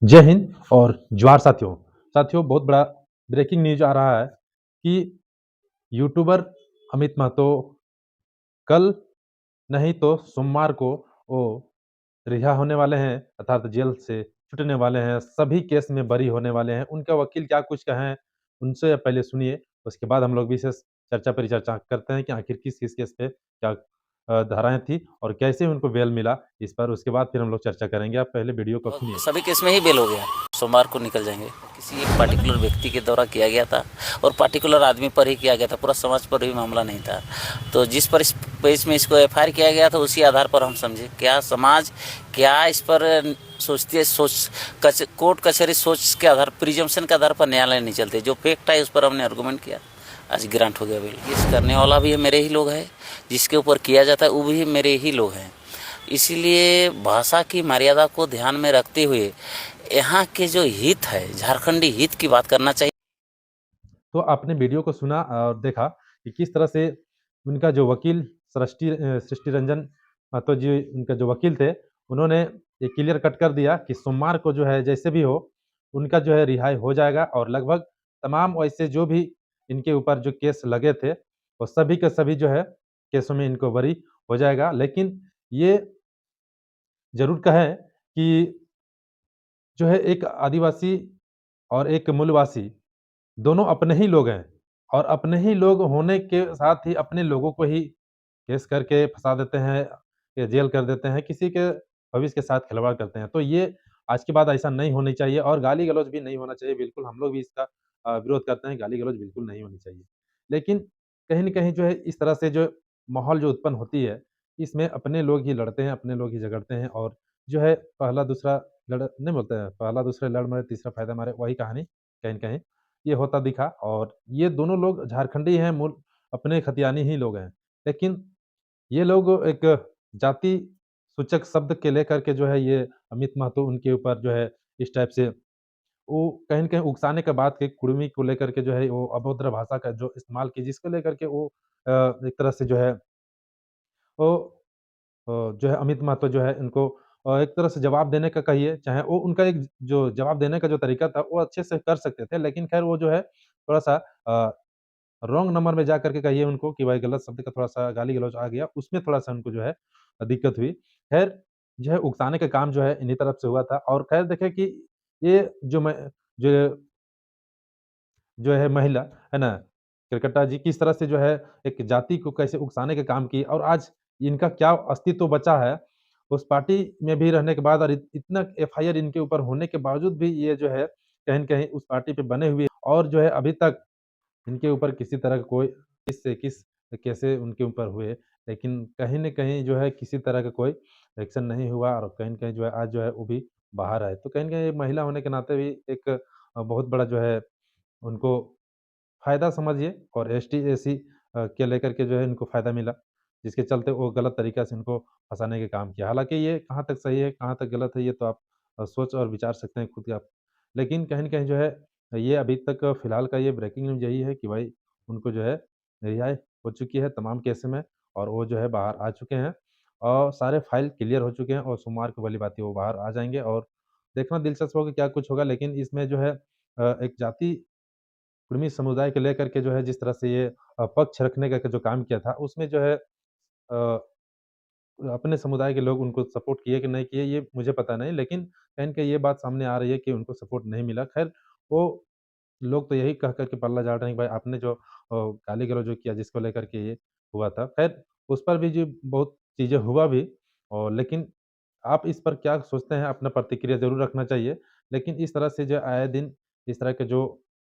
जय हिंद और ज्वार साथियों। साथियों, बहुत बड़ा ब्रेकिंग न्यूज़ आ रहा है कि यूट्यूबर अमित महतो कल नहीं तो सोमवार को वो रिहा होने वाले हैं, अर्थात जेल से छूटने वाले हैं, सभी केस में बरी होने वाले हैं। उनका वकील क्या कुछ कहें, उनसे पहले सुनिए, उसके बाद हम लोग विशेष चर्चा परिचर्चा करते हैं कि आखिर किस-किस केस पे क्या धाराएँ थी और कैसे उनको बेल मिला, इस पर उसके बाद फिर हम लोग चर्चा करेंगे। आप पहले वीडियो को सुनिए। सभी केस में ही बेल हो गया, सोमवार को निकल जाएंगे। किसी एक पार्टिकुलर व्यक्ति के द्वारा किया गया था और पार्टिकुलर आदमी पर ही किया गया था, पूरा समाज पर भी मामला नहीं था। तो जिस पर इस पेज में इसको एफआईआर किया गया था, उसी आधार पर हम समझे क्या समाज क्या इस पर सोचती है, कोर्ट कचहरी सोच के आधार, प्रिजम्पशन के आधार पर न्यायालय नहीं चलते। जो फैक्ट है उस पर हमने आर्गूमेंट किया, आज ग्रांट हो गया बेल। केस करने वाला भी मेरे ही लोग हैं, जिसके ऊपर किया जाता है वो भी मेरे ही लोग हैं। इसीलिए भाषा की मर्यादा को ध्यान में रखते हुए यहाँ के जो हित है, झारखंडी हित की बात करना चाहिए। तो आपने वीडियो को सुना और देखा कि किस तरह से उनका जो वकील सृष्टि रंजन महतो जी, उनका जो वकील थे, उन्होंने ये क्लियर कट कर दिया कि सोमवार को जो है जैसे भी हो, उनका जो है रिहाई हो जाएगा और लगभग तमाम वैसे जो भी इनके ऊपर जो केस लगे थे, वो सभी के सभी जो है केसों में इनको बरी हो जाएगा। लेकिन ये ज़रूर कहें कि जो है एक आदिवासी और एक मूलवासी दोनों अपने ही लोग हैं और अपने ही लोग होने के साथ ही अपने लोगों को ही केस करके फँसा देते हैं, या जेल कर देते हैं, किसी के भविष्य के साथ खिलवाड़ करते हैं। तो ये आज के बाद ऐसा नहीं होनी चाहिए और गाली-गलौज भी नहीं होना चाहिए, बिल्कुल हम लोग भी इसका विरोध करते हैं, गाली-गलौज बिल्कुल नहीं होनी चाहिए। लेकिन कहीं न कहीं जो है इस तरह से जो माहौल जो उत्पन्न होती है, इसमें अपने लोग ही लड़ते हैं, अपने लोग ही झगड़ते हैं और जो है पहला दूसरा लड़ नहीं बोलते हैं, पहला दूसरा लड़ मरे, तीसरा फ़ायदा मारे, वही कहानी कहीं न कहीं ये होता दिखा और ये दोनों लोग झारखंडी हैं, मूल अपने खतियानी ही लोग हैं। लेकिन ये लोग एक जाति सूचक शब्द के लेकर के जो है ये अमित महतो उनके ऊपर जो है इस टाइप से वो कहीं न कहीं उकसाने के बाद के कुर्मी को लेकर के जो है वो अभद्र भाषा का जो इस्तेमाल की, जिसको लेकर के वो एक तरह से जो है वो जो है अमित महतो जो है इनको एक तरह से जवाब देने का कहिए, चाहे वो उनका एक जो जवाब देने का जो तरीका था, वो अच्छे से कर सकते थे। लेकिन ख़ैर वो जो है थोड़ा-सा रॉन्ग नंबर में जा कर के कहिए उनको कि भाई गलत शब्द का थोड़ा-सा गाली-गलौच आ गया, उसमें थोड़ा-सा उनको जो है दिक्कत हुई। ख़ैर जो है उकसाने का काम जो है इन्हीं तरफ से हुआ था और ख़ैर देखें कि ये जो जो है महिला, है ना? केरकेट्टा जी किस तरह से जो है एक जाति को कैसे उकसाने का काम की और आज इनका क्या अस्तित्व बचा है, उस पार्टी में भी रहने के बाद और इतना एफआईआर इनके ऊपर होने के बावजूद भी ये जो है कहीं न कहीं उस पार्टी पे बने हुए और जो है अभी तक इनके ऊपर किसी तरह का कोई किस से किस कैसे उनके ऊपर हुए, लेकिन कहीं न कहीं जो है किसी तरह का कोई एक्शन नहीं हुआ और कहीं न कहीं जो है आज जो है वो भी बाहर आए। तो कहीं न कहीं महिला होने के नाते भी एक बहुत बड़ा जो है उनको फ़ायदा समझिए और एसटी-एसी के लेकर के जो है इनको फ़ायदा मिला, जिसके चलते वो गलत तरीक़े से इनको फँसाने का काम किया। हालाँकि ये कहाँ तक सही है, कहाँ तक गलत है, ये तो आप सोच और विचार सकते हैं खुद ही आप। लेकिन कहीं न कहीं जो है ये अभी तक फ़िलहाल का ये ब्रेकिंग न्यूज़ यही है कि भाई उनको जो है रिहाई हो चुकी है तमाम केस में और वो जो है बाहर आ चुके हैं और सारे फ़ाइल क्लियर हो चुके हैं और सोमवार को भली भाँति वो बाहर आ जाएँगे और देखना दिलचस्प होगा क्या कुछ होगा। लेकिन इसमें जो है एक जाति कुर्मी समुदाय को लेकर के जो है जिस तरह से ये पक्ष रखने का जो काम किया था, उसमें जो है अपने समुदाय के लोग उनको सपोर्ट किए कि नहीं किए ये मुझे पता नहीं, लेकिन कहीं न कहीं ये बात सामने आ रही है कि उनको सपोर्ट नहीं मिला। ख़ैर वो लोग तो यही कह कर के पल्ला झाड़ रहे हैं कि भाई आपने जो गाली-गलौज जो किया जिसको लेकर के ये हुआ था। ख़ैर उस पर भी जी बहुत चीज़ें हुआ भी और लेकिन आप इस पर क्या सोचते हैं? अपना प्रतिक्रिया ज़रूर रखना चाहिए। लेकिन इस तरह से जो आए दिन इस तरह के जो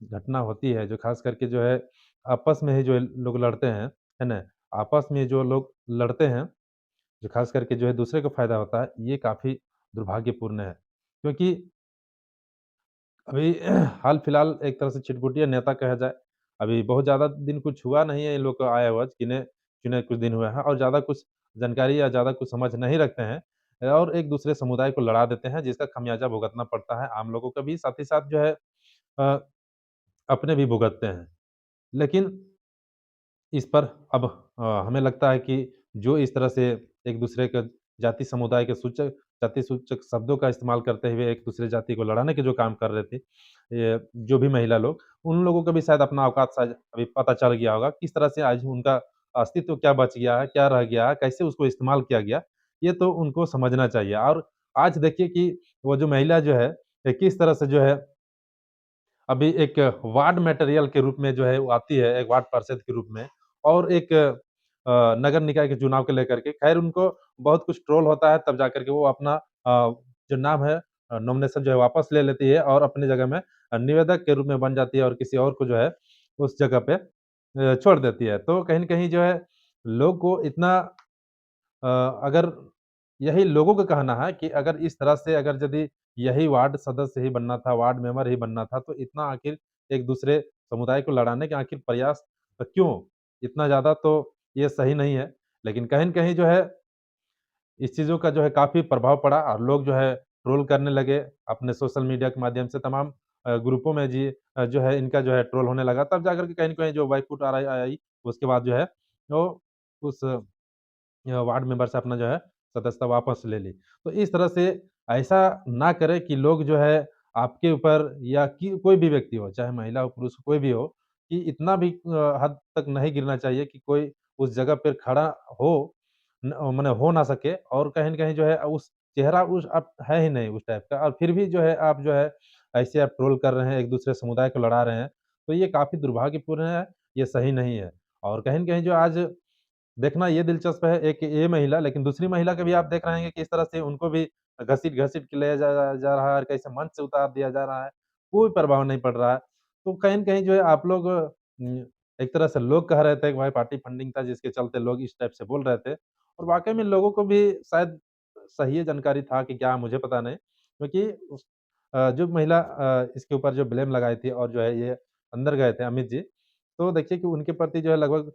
घटना होती है, जो ख़ास करके जो है आपस में ही जो लोग लड़ते हैं, है ना? आपस में जो लोग लड़ते हैं, जो ख़ास करके जो है दूसरे को फ़ायदा होता है, ये काफ़ी दुर्भाग्यपूर्ण है। क्योंकि अभी हाल-फिलहाल एक तरह से चिटपुटिया नेता कहा जाए। अभी बहुत ज़्यादा दिन कुछ हुआ नहीं है इन लोग को आया हुआ, गिने-चुने कुछ दिन हुए हैं और ज़्यादा कुछ जानकारी या ज़्यादा कुछ समझ नहीं रखते हैं और एक-दूसरे समुदाय को लड़ा देते हैं, जिसका खमियाज़ा भुगतना पड़ता है आम लोगों को भी, साथ ही साथ जो है अ, अपने भी भुगतते हैं। लेकिन इस पर अब हमें लगता है कि जो इस तरह से एक-दूसरे के जाति समुदाय के सूचक जाति-सूचक शब्दों का इस्तेमाल करते हुए एक दूसरे जाति को लड़ाने के जो काम कर रहे थे, ये जो भी महिला लोग, उन लोगों को भी शायद अपना औकात शायद अभी पता चल गया होगा। किस तरह से आज उनका अस्तित्व क्या बच गया है, क्या रह गया है, कैसे उसको इस्तेमाल किया गया, ये तो उनको समझना चाहिए। और आज देखिए कि वो जो महिला जो है, किस तरह से जो है अभी एक वार्ड मटेरियल के रूप में जो है वो आती है, एक वार्ड पार्षद के रूप में और एक नगर निकाय के चुनाव को लेकर के खैर उनको बहुत कुछ ट्रोल होता है तब जाकर के वो अपना जो नाम है नॉमिनेशन जो है वापस ले लेती है और अपनी जगह में निवेदक के रूप में बन जाती है और किसी और को जो है उस जगह पे छोड़ देती है। तो कहीं न कहीं जो है लोग को इतना अगर यही लोगों का कहना है कि अगर इस तरह से अगर यदि यही वार्ड सदस्य ही बनना था, वार्ड मेंबर ही बनना था, तो इतना आखिर एक-दूसरे समुदाय को लड़ाने के आखिर प्रयास क्यों? इतना ज़्यादा तो ये सही नहीं है। लेकिन कहीं न कहीं जो है इस चीज़ों का जो है काफ़ी प्रभाव पड़ा और लोग जो है ट्रोल करने लगे अपने सोशल मीडिया के माध्यम से तमाम ग्रुपों में जो है इनका जो है ट्रोल होने लगा। तब जाकर के कहीं न कहीं जो वाईफुट आ रही आई, उसके बाद जो है वो उस वार्ड मेंबर से अपना जो है सदस्यता वापस ले ली। तो इस तरह से ऐसा ना करें कि लोग जो है आपके ऊपर या कि कोई भी व्यक्ति हो, चाहे महिला हो, पुरुष हो, कोई भी हो, कि इतना भी हद तक नहीं गिरना चाहिए कि कोई उस जगह पे खड़ा हो माने हो ना सके और कहीं न कहीं जो है उस चेहरा उस अब है ही नहीं उस टाइप का और फिर भी जो है आप जो है ऐसे आप ट्रोल कर रहे हैं, एक-दूसरे समुदाय को लड़ा रहे हैं, तो ये काफ़ी दुर्भाग्यपूर्ण है, ये सही नहीं है। और कहीं न कहीं जो आज देखना ये दिलचस्प है एक ये महिला, लेकिन दूसरी महिला को भी आप देख रहे हैं कि किस तरह से उनको भी घसीट-घसीट के ले जा रहा है और कैसे मंच से उतार दिया जा रहा है, कोई प्रभाव नहीं पड़ रहा है। तो कहीं न कहीं जो है आप लोग एक तरह से लोग कह रहे थे कि भाई पार्टी फंडिंग था जिसके चलते लोग इस टाइप से बोल रहे थे और वाक़ई में लोगों को भी शायद सही जानकारी था कि क्या मुझे पता नहीं, क्योंकि जो महिला इसके ऊपर जो ब्लेम लगाई थी और जो है ये अंदर गए थे अमित जी, तो देखिए कि उनके प्रति जो है लगभग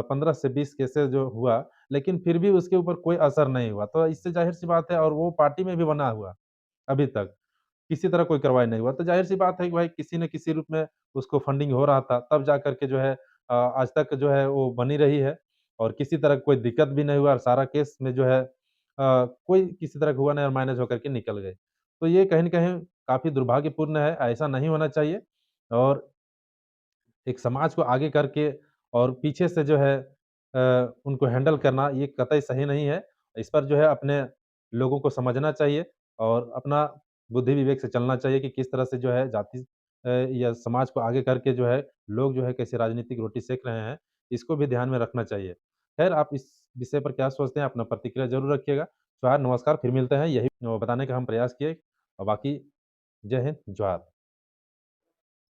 15 से 20 केसेज़ जो हुआ, लेकिन फिर भी उसके ऊपर कोई असर नहीं हुआ। तो इससे ज़ाहिर-सी बात है और वो पार्टी में भी बना हुआ, अभी तक, किसी तरह कोई कार्रवाई नहीं हुआ। तो ज़ाहिर-सी बात है कि भाई किसी न किसी रूप में उसको फंडिंग हो रहा था, तब जाकर के जो है आज तक जो है वो बनी रही है और किसी तरह कोई दिक्कत भी नहीं हुआ और सारा केस में जो है कोई किसी तरह का हुआ नहीं और मैनेज होकर के निकल गए। तो ये कहीं न कहीं काफ़ी दुर्भाग्यपूर्ण है, ऐसा नहीं होना चाहिए और एक समाज को आगे करके और पीछे से जो है उनको हैंडल करना ये कतई सही नहीं है। इस पर जो है अपने लोगों को समझना चाहिए और अपना बुद्धि विवेक से चलना चाहिए कि किस तरह से जो है जाति या समाज को आगे करके जो है लोग जो है कैसे राजनीतिक रोटी सेक रहे हैं, इसको भी ध्यान में रखना चाहिए। ख़ैर आप इस विषय पर क्या सोचते हैं? अपना प्रतिक्रिया ज़रूर रखिएगा। जोहार, नमस्कार, फिर मिलते हैं। यही बताने का हम प्रयास किए और बाकी जय हिंद, जोहार।